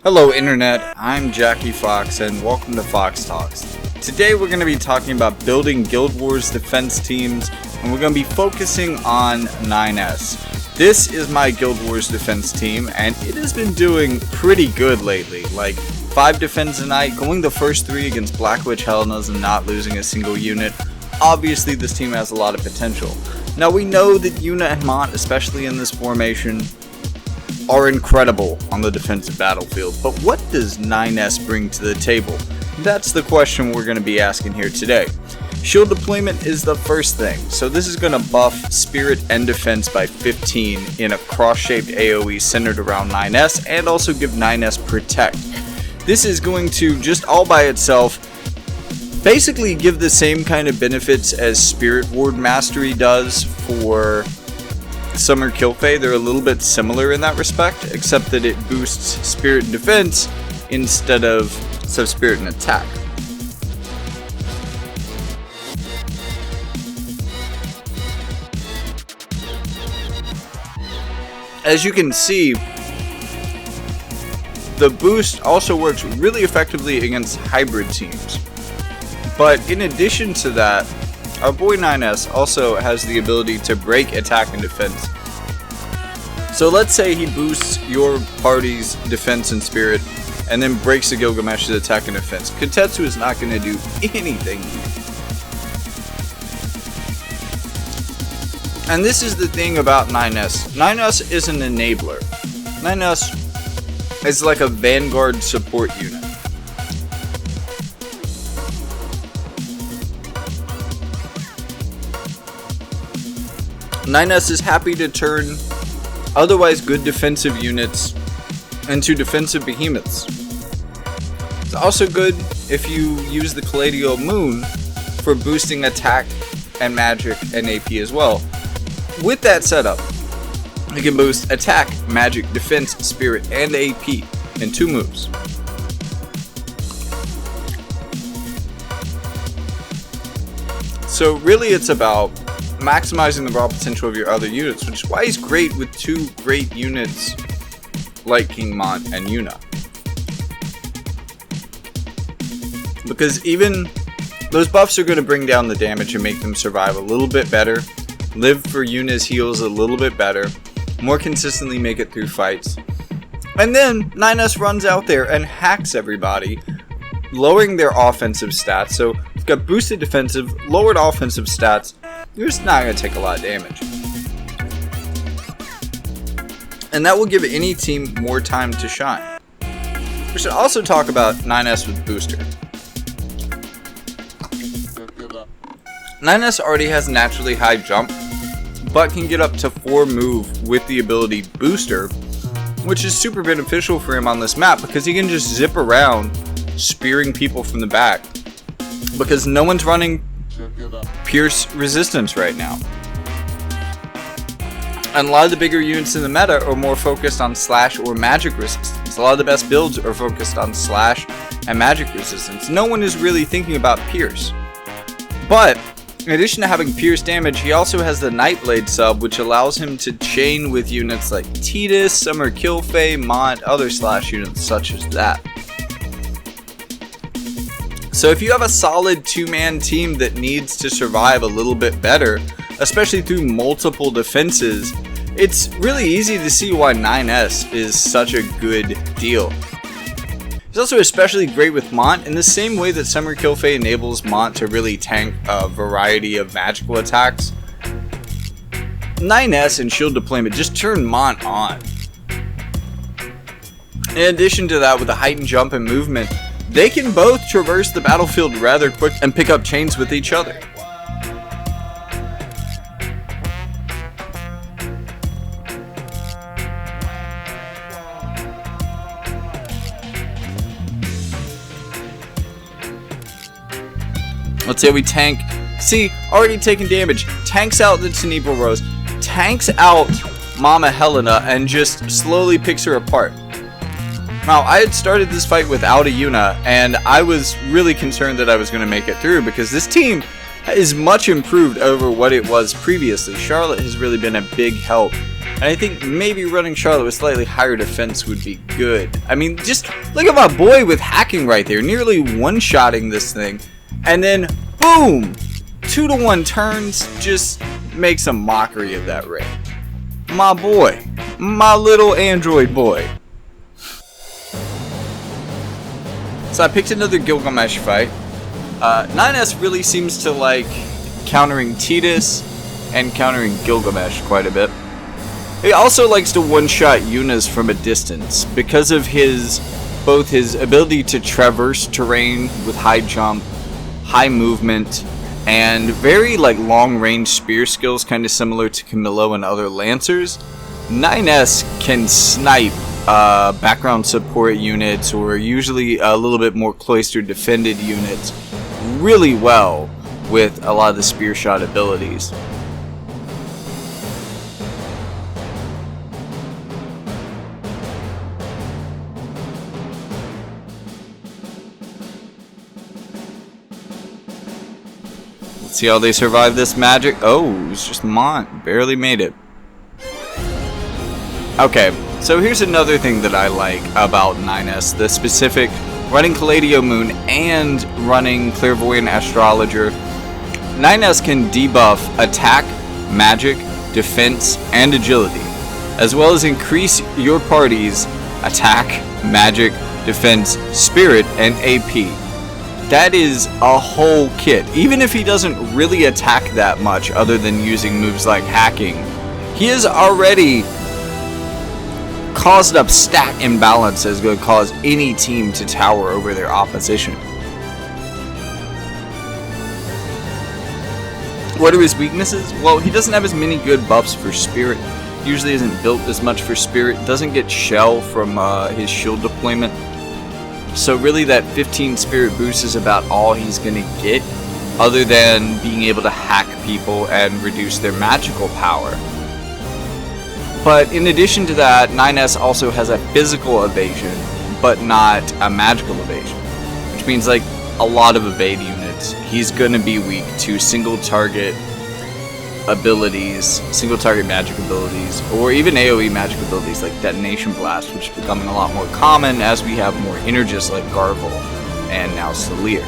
Hello Internet, I'm Jackie Fox and welcome to Fox Talks. Today we're going to be talking about building Guild Wars defense teams, and we're going to be focusing on 9S. This is my Guild Wars defense team and it has been doing pretty good lately, like 5 defense a night, going the first 3 against Black Witch Helenas and not losing a single unit. Obviously this team has a lot of potential. Now we know that Yuna and Mont, especially in this formation, are incredible on the defensive battlefield, but what does 9S bring to the table? That's the question we're going to be asking here today. Shield deployment is the first thing, so this is going to buff spirit and defense by 15 in a cross-shaped AoE centered around 9S, and also give 9S protect. This is going to, just all by itself, basically give the same kind of benefits as Spirit Ward Mastery does for Summer Kill Fae. They're a little bit similar in that respect, except that it boosts Spirit and Defense instead of Spirit and Attack. As you can see, the boost also works really effectively against hybrid teams. But in addition to that, our boy 9S also has the ability to break attack and defense. So let's say he boosts your party's defense and spirit and then breaks the Gilgamesh's attack and defense. Kotetsu is not going to do anything. And this is the thing about 9S. 9S is an enabler. 9S is like a vanguard support unit. Nines is happy to turn otherwise good defensive units into defensive behemoths. It's also good if you use the Caladial Moon for boosting attack and magic and AP as well. With that setup, you can boost attack, magic, defense, spirit, and AP in 2 moves. So really it's about maximizing the raw potential of your other units, which is why he's great with 2 great units like King Mont and Yuna. Because even those buffs are going to bring down the damage and make them survive a little bit better, live for Yuna's heals a little bit better, more consistently make it through fights. And then 9S runs out there and hacks everybody, lowering their offensive stats. So you've got boosted defensive, lowered offensive stats. You're just not going to take a lot of damage. And that will give any team more time to shine. We should also talk about 9S with Booster. 9S already has naturally high jump, but can get up to 4 move with the ability Booster, which is super beneficial for him on this map because he can just zip around spearing people from the back. Because no one's running Pierce resistance right now. And a lot of the bigger units in the meta are more focused on slash or magic resistance. A lot of the best builds are focused on slash and magic resistance. No one is really thinking about Pierce. But in addition to having Pierce damage, he also has the Nightblade sub, which allows him to chain with units like Tidus, Summer Kill Fae, Mont, other slash units such as that. So if you have a solid 2-man team that needs to survive a little bit better, especially through multiple defenses, it's really easy to see why 9S is such a good deal. He's also especially great with Mont in the same way that Summer Kill Fae enables Mont to really tank a variety of magical attacks. 9S and shield deployment just turn Mont on. In addition to that, with the heightened jump and movement, they can both traverse the battlefield rather quick and pick up chains with each other. Let's say we tank. See, already taking damage. Tanks out the Tenebral Rose. Tanks out Mama Helena and just slowly picks her apart. Now, I had started this fight without a Yuna, and I was really concerned that I was going to make it through because this team is much improved over what it was previously. Charlotte has really been a big help. And I think maybe running Charlotte with slightly higher defense would be good. I mean, just look at my boy with hacking right there. Nearly one-shotting this thing. And then, boom! 2-to-1 turns, just makes a mockery of that rate. My boy. My little android boy. So I picked another Gilgamesh fight. 9S really seems to like countering Tidus and countering Gilgamesh quite a bit. He also likes to one-shot Yunas from a distance because of both his ability to traverse terrain with high jump, high movement, and very like long-range spear skills, kind of similar to Camillo and other Lancers. 9S can snipe background support units, or usually a little bit more cloistered defended units, really well with a lot of the spear shot abilities. Let's see how they survive this magic. Oh, it's just Mont. Barely made it. Okay, so here's another thing that I like about 9S. The specific running Calladio Moon and running Clairvoyant Astrologer. 9S can debuff attack, magic, defense, and agility, as well as increase your party's attack, magic, defense, spirit, and AP. That is a whole kit. Even if he doesn't really attack that much other than using moves like hacking, he has already caused up stat imbalance that's going to cause any team to tower over their opposition. What are his weaknesses? Well, he doesn't have as many good buffs for spirit. Usually isn't built as much for spirit. Doesn't get shell from his shield deployment. So really that 15 spirit boost is about all he's going to get, other than being able to hack people and reduce their magical power. But in addition to that, 9S also has a physical evasion, but not a magical evasion. Which means like a lot of evade units, he's going to be weak to single target abilities, single target magic abilities, or even AoE magic abilities like Detonation Blast, which is becoming a lot more common as we have more Energists like Garvel and now Salir.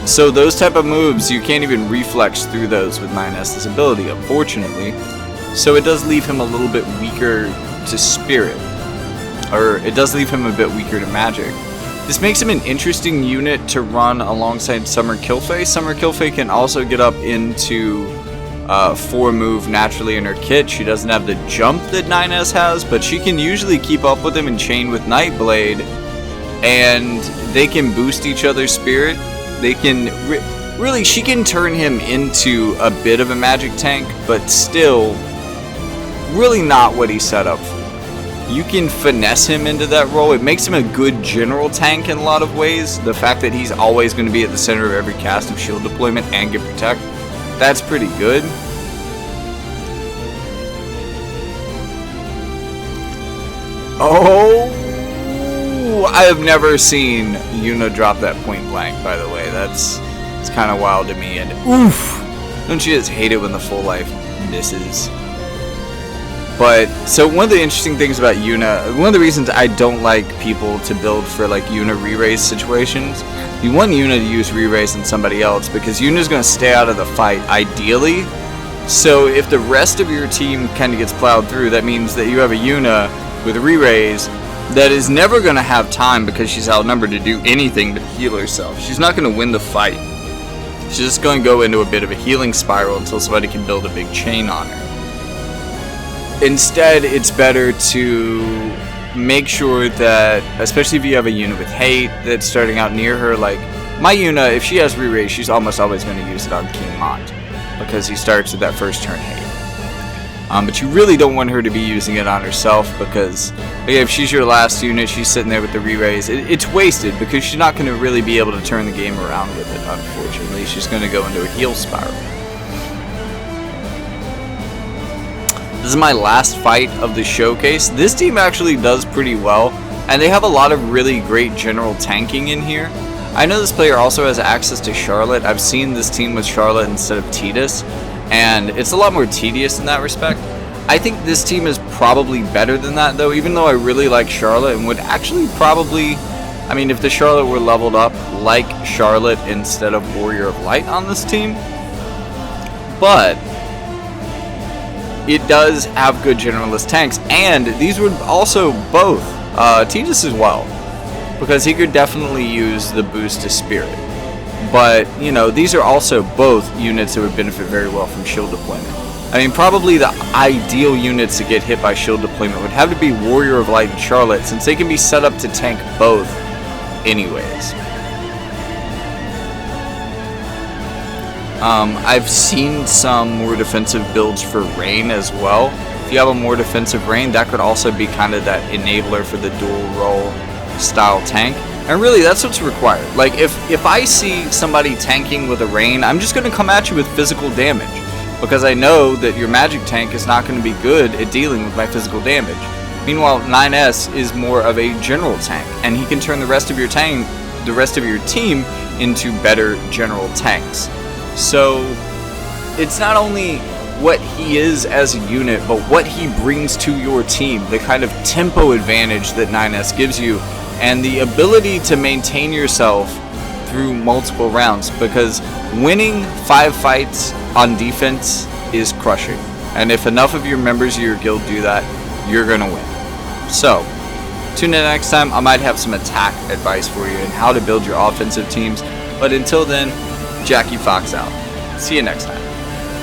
So those type of moves, you can't even reflex through those with 9S's ability, unfortunately. So it does leave him a little bit weaker to spirit, or it does leave him a bit weaker to magic. This makes him an interesting unit to run alongside Summer Killfae. Summer Killfae can also get up into 4 move naturally in her kit. She doesn't have the jump that 9S has, but she can usually keep up with him and chain with Nightblade, and they can boost each other's spirit. They can really, she can turn him into a bit of a magic tank, but still really not what he's set up for. You can finesse him into that role. It makes him a good general tank in a lot of ways. The fact that he's always going to be at the center of every cast of shield deployment and get protect, that's pretty good. Oh, I have never seen Yuna drop that point blank, by the way. It's kind of wild to me. And oof, don't you just hate it when the full life misses? But, so one of the interesting things about Yuna, one of the reasons I don't like people to build for like Yuna re-raise situations, you want Yuna to use re-raise on somebody else because Yuna's going to stay out of the fight, ideally. So if the rest of your team kind of gets plowed through, that means that you have a Yuna with a re-raise that is never going to have time because she's outnumbered to do anything but heal herself. She's not going to win the fight. She's just going to go into a bit of a healing spiral until somebody can build a big chain on her. Instead, it's better to make sure that, especially if you have a unit with hate that's starting out near her, like my Yuna, if she has re-raise, she's almost always going to use it on King Mont because he starts with that first turn hate. But you really don't want her to be using it on herself because if she's your last unit, she's sitting there with the re-raise. It's wasted because she's not going to really be able to turn the game around with it, unfortunately. She's going to go into a heal spiral. This is my last fight of the showcase. This team actually does pretty well, and they have a lot of really great general tanking in here. I know this player also has access to Charlotte. I've seen this team with Charlotte instead of Tidus, and it's a lot more tedious in that respect. I think this team is probably better than that though, even though I really like Charlotte and would actually probably, I mean, if the Charlotte were leveled up like Charlotte instead of Warrior of Light on this team. But it does have good generalist tanks, and these would also both, Tidus as well, because he could definitely use the boost to Spirit. But, you know, these are also both units that would benefit very well from shield deployment. I mean, probably the ideal units to get hit by shield deployment would have to be Warrior of Light and Charlotte, since they can be set up to tank both anyways. I've seen some more defensive builds for Rain as well. If you have a more defensive Rain, that could also be kind of that enabler for the dual role style tank. And really, that's what's required. Like, if I see somebody tanking with a Rain, I'm just going to come at you with physical damage, because I know that your magic tank is not going to be good at dealing with my physical damage. Meanwhile, 9S is more of a general tank, and he can turn the rest of your team into better general tanks. So it's not only what he is as a unit, but what he brings to your team, the kind of tempo advantage that 9S gives you, and the ability to maintain yourself through multiple rounds, because winning 5 fights on defense is crushing. And if enough of your members of your guild do that, you're gonna win. So tune in next time. I might have some attack advice for you and how to build your offensive teams. But until then, Jackie Fox out. See you next time.